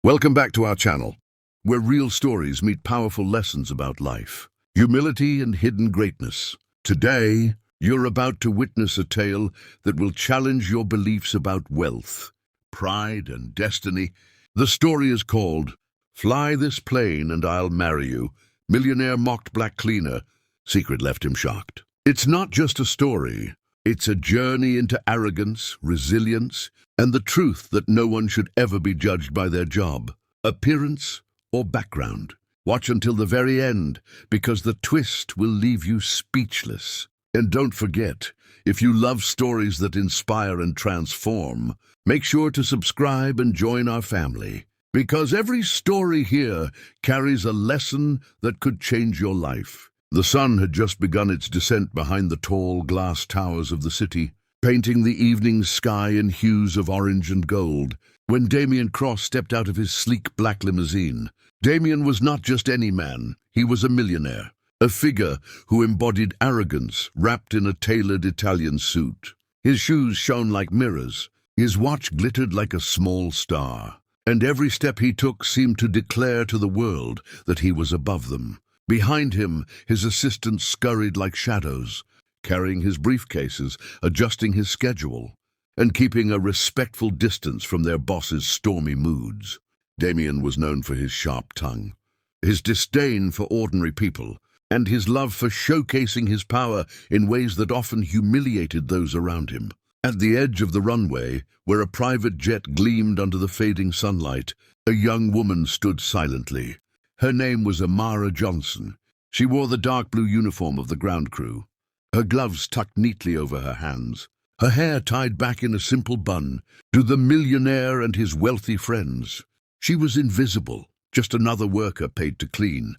Welcome back to our channel, where real stories meet powerful lessons about life, humility, and hidden greatness. Today, you're about to witness a tale that will challenge your beliefs about wealth, pride, and destiny. The story is called Fly This Plane and I'll Marry You. Millionaire mocked black cleaner. Secret left him shocked. It's not just a story. It's a journey into arrogance, resilience, and the truth that no one should ever be judged by their job, appearance, or background. Watch until the very end, because the twist will leave you speechless. And don't forget, if you love stories that inspire and transform, make sure to subscribe and join our family, because every story here carries a lesson that could change your life. The sun had just begun its descent behind the tall glass towers of the city, painting the evening sky in hues of orange and gold, when Damien Cross stepped out of his sleek black limousine. Damien was not just any man, he was a millionaire, a figure who embodied arrogance wrapped in a tailored Italian suit. His shoes shone like mirrors, his watch glittered like a small star, and every step he took seemed to declare to the world that he was above them. Behind him, his assistants scurried like shadows, carrying his briefcases, adjusting his schedule, and keeping a respectful distance from their boss's stormy moods. Damien was known for his sharp tongue, his disdain for ordinary people, and his love for showcasing his power in ways that often humiliated those around him. At the edge of the runway, where a private jet gleamed under the fading sunlight, a young woman stood silently. Her name was Amara Johnson. She wore the dark blue uniform of the ground crew, her gloves tucked neatly over her hands, her hair tied back in a simple bun. To the millionaire and his wealthy friends, she was invisible, just another worker paid to clean,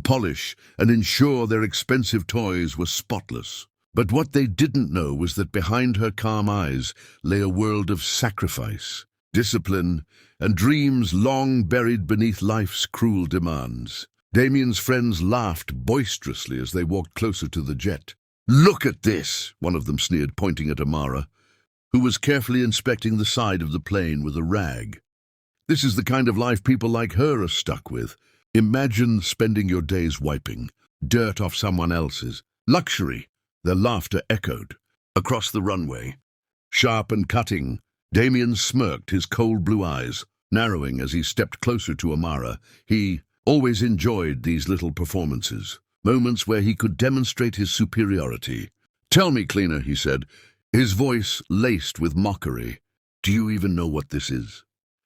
polish, and ensure their expensive toys were spotless. But what they didn't know was that behind her calm eyes lay a world of sacrifice, discipline, and dreams long buried beneath life's cruel demands. Damien's friends laughed boisterously as they walked closer to the jet. "Look at this," one of them sneered, pointing at Amara, who was carefully inspecting the side of the plane with a rag. "This is the kind of life people like her are stuck with. Imagine spending your days wiping dirt off someone else's. Luxury." Their laughter echoed across the runway. Sharp and cutting, Damien smirked, his cold blue eyes narrowing as he stepped closer to Amara. He always enjoyed these little performances, moments where he could demonstrate his superiority. "Tell me, cleaner," he said, his voice laced with mockery, "do you even know what this is?"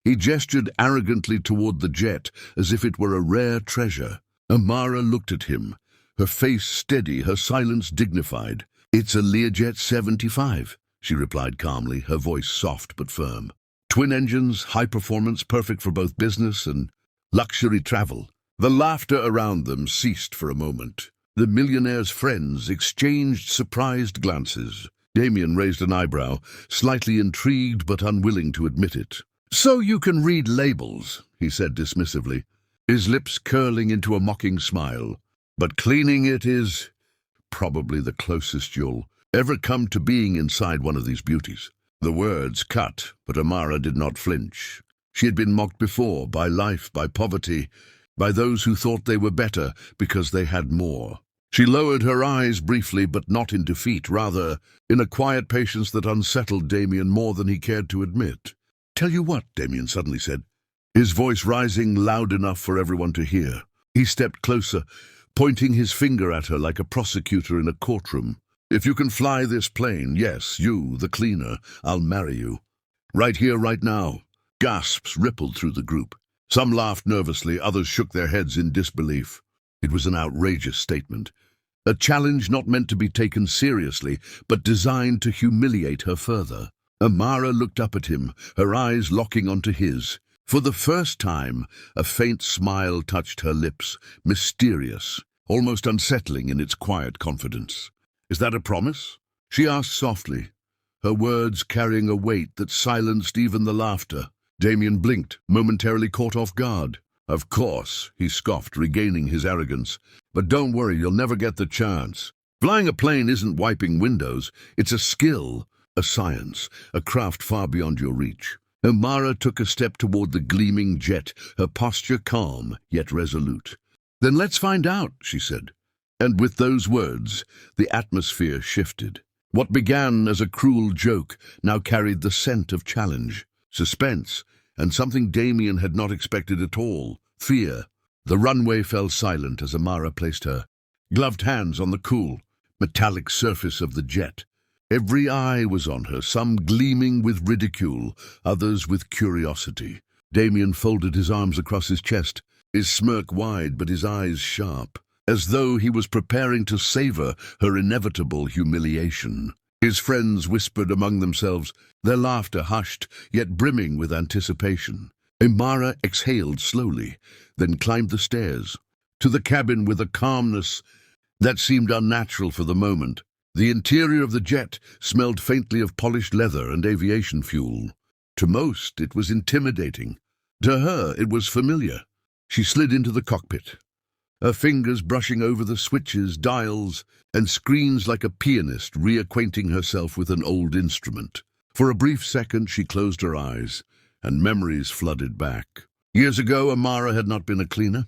He gestured arrogantly toward the jet, as if it were a rare treasure. Amara looked at him, her face steady, her silence dignified. "It's a Learjet 75, she replied calmly, her voice soft but firm. "Twin engines, high performance, perfect for both business and luxury travel." The laughter around them ceased for a moment. The millionaire's friends exchanged surprised glances. Damien raised an eyebrow, slightly intrigued but unwilling to admit it. "So you can read labels," he said dismissively, his lips curling into a mocking smile. "But cleaning it is probably the closest you'll ever come to being inside one of these beauties." The words cut, but Amara did not flinch. She had been mocked before, by life, by poverty, by those who thought they were better because they had more. She lowered her eyes briefly, but not in defeat, rather in a quiet patience that unsettled Damien more than he cared to admit. "Tell you what," Damien suddenly said, his voice rising loud enough for everyone to hear. He stepped closer, pointing his finger at her like a prosecutor in a courtroom. "If you can fly this plane, yes, you, the cleaner, I'll marry you. Right here, right now." Gasps rippled through the group. Some laughed nervously, others shook their heads in disbelief. It was an outrageous statement, a challenge not meant to be taken seriously, but designed to humiliate her further. Amara looked up at him, her eyes locking onto his. For the first time, a faint smile touched her lips, mysterious, almost unsettling in its quiet confidence. "Is that a promise?" she asked softly, her words carrying a weight that silenced even the laughter. Damien blinked, momentarily caught off guard. "Of course," he scoffed, regaining his arrogance. "But don't worry, you'll never get the chance. Flying a plane isn't wiping windows. It's a skill, a science, a craft far beyond your reach. Amara took a step toward the gleaming jet, her posture calm yet resolute. "Then let's find out," she said. And with those words, the atmosphere shifted. What began as a cruel joke now carried the scent of challenge, suspense, and something Damien had not expected at all: fear. The runway fell silent as Amara placed her gloved hands on the cool, metallic surface of the jet. Every eye was on her, some gleaming with ridicule, others with curiosity. Damien folded his arms across his chest, his smirk wide but his eyes sharp, as though he was preparing to savor her inevitable humiliation. His friends whispered among themselves, their laughter hushed, yet brimming with anticipation. Amara exhaled slowly, then climbed the stairs, to the cabin with a calmness that seemed unnatural for the moment. The interior of the jet smelled faintly of polished leather and aviation fuel. To most, it was intimidating. To her, it was familiar. She slid into the cockpit, her fingers brushing over the switches, dials, and screens like a pianist reacquainting herself with an old instrument. For a brief second, she closed her eyes, and memories flooded back. Years ago, Amara had not been a cleaner.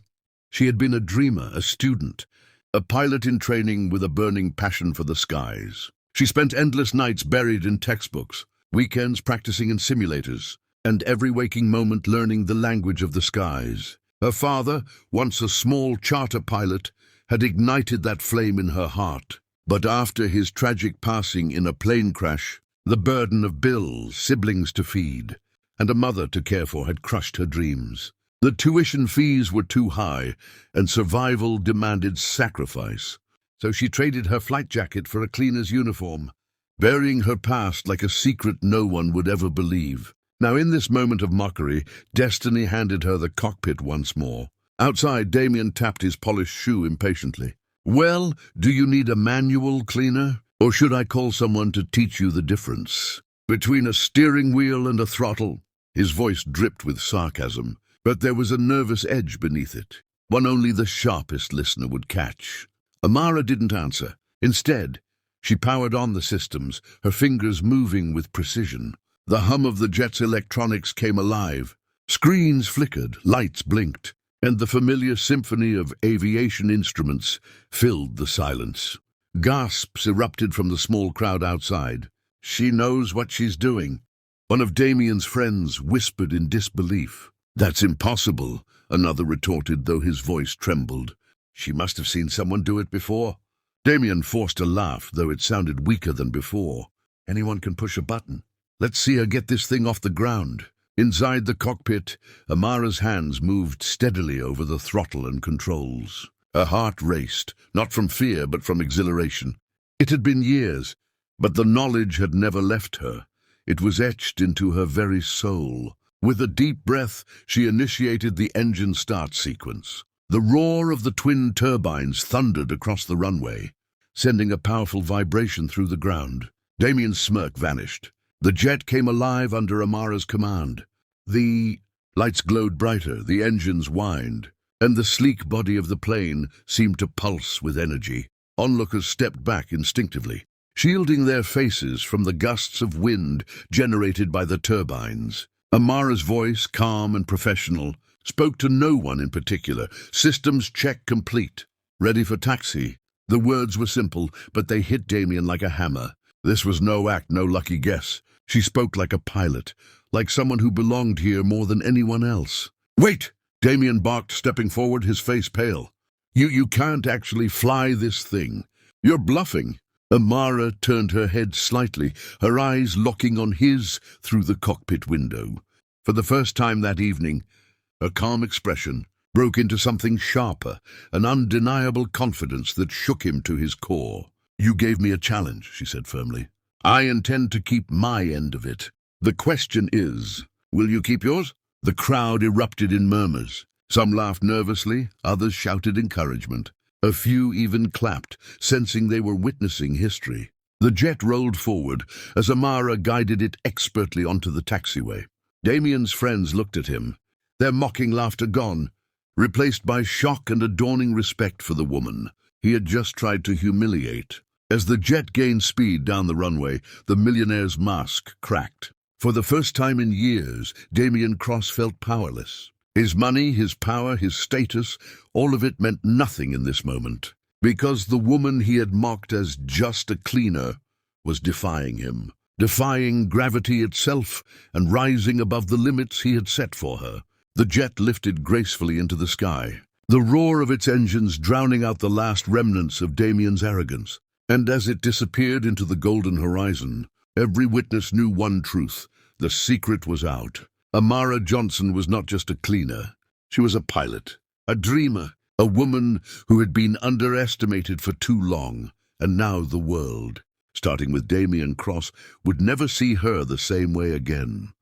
She had been a dreamer, a student, a pilot in training with a burning passion for the skies. She spent endless nights buried in textbooks, weekends practicing in simulators, and every waking moment learning the language of the skies. Her father, once a small charter pilot, had ignited that flame in her heart. But after his tragic passing in a plane crash, the burden of bills, siblings to feed, and a mother to care for had crushed her dreams. The tuition fees were too high, and survival demanded sacrifice. So she traded her flight jacket for a cleaner's uniform, burying her past like a secret no one would ever believe. Now, in this moment of mockery, destiny handed her the cockpit once more. Outside, Damien tapped his polished shoe impatiently. "Well, do you need a manual cleaner? Or should I call someone to teach you the difference between a steering wheel and a throttle?" His voice dripped with sarcasm, but there was a nervous edge beneath it, one only the sharpest listener would catch. Amara didn't answer. Instead, she powered on the systems, her fingers moving with precision. The hum of the jet's electronics came alive. Screens flickered, lights blinked, and the familiar symphony of aviation instruments filled the silence. Gasps erupted from the small crowd outside. "She knows what she's doing," one of Damien's friends whispered in disbelief. "That's impossible," another retorted, though his voice trembled. "She must have seen someone do it before." Damien forced a laugh, though it sounded weaker than before. "Anyone can push a button. Let's see her get this thing off the ground." Inside the cockpit, Amara's hands moved steadily over the throttle and controls. Her heart raced, not from fear but from exhilaration. It had been years, but the knowledge had never left her. It was etched into her very soul. With a deep breath, she initiated the engine start sequence. The roar of the twin turbines thundered across the runway, sending a powerful vibration through the ground. Damien's smirk vanished. The jet came alive under Amara's command. The lights glowed brighter, the engines whined, and the sleek body of the plane seemed to pulse with energy. Onlookers stepped back instinctively, shielding their faces from the gusts of wind generated by the turbines. Amara's voice, calm and professional, spoke to no one in particular. "Systems check complete. Ready for taxi." The words were simple, but they hit Damien like a hammer. This was no act, no lucky guess. She spoke like a pilot, like someone who belonged here more than anyone else. "Wait!" Damien barked, stepping forward, his face pale. You can't actually fly this thing. You're bluffing." Amara turned her head slightly, her eyes locking on his through the cockpit window. For the first time that evening, her calm expression broke into something sharper, an undeniable confidence that shook him to his core. "You gave me a challenge," she said firmly. "I intend to keep my end of it. The question is, will you keep yours?" The crowd erupted in murmurs. Some laughed nervously, others shouted encouragement. A few even clapped, sensing they were witnessing history. The jet rolled forward as Amara guided it expertly onto the taxiway. Damien's friends looked at him, their mocking laughter gone, replaced by shock and a dawning respect for the woman he had just tried to humiliate. As the jet gained speed down the runway, the millionaire's mask cracked. For the first time in years, Damien Cross felt powerless. His money, his power, his status, all of it meant nothing in this moment, because the woman he had mocked as just a cleaner was defying him, defying gravity itself and rising above the limits he had set for her. The jet lifted gracefully into the sky, the roar of its engines drowning out the last remnants of Damien's arrogance. And as it disappeared into the golden horizon, every witness knew one truth: the secret was out. Amara Johnson was not just a cleaner. She was a pilot, a dreamer, a woman who had been underestimated for too long, and now the world, starting with Damien Cross, would never see her the same way again.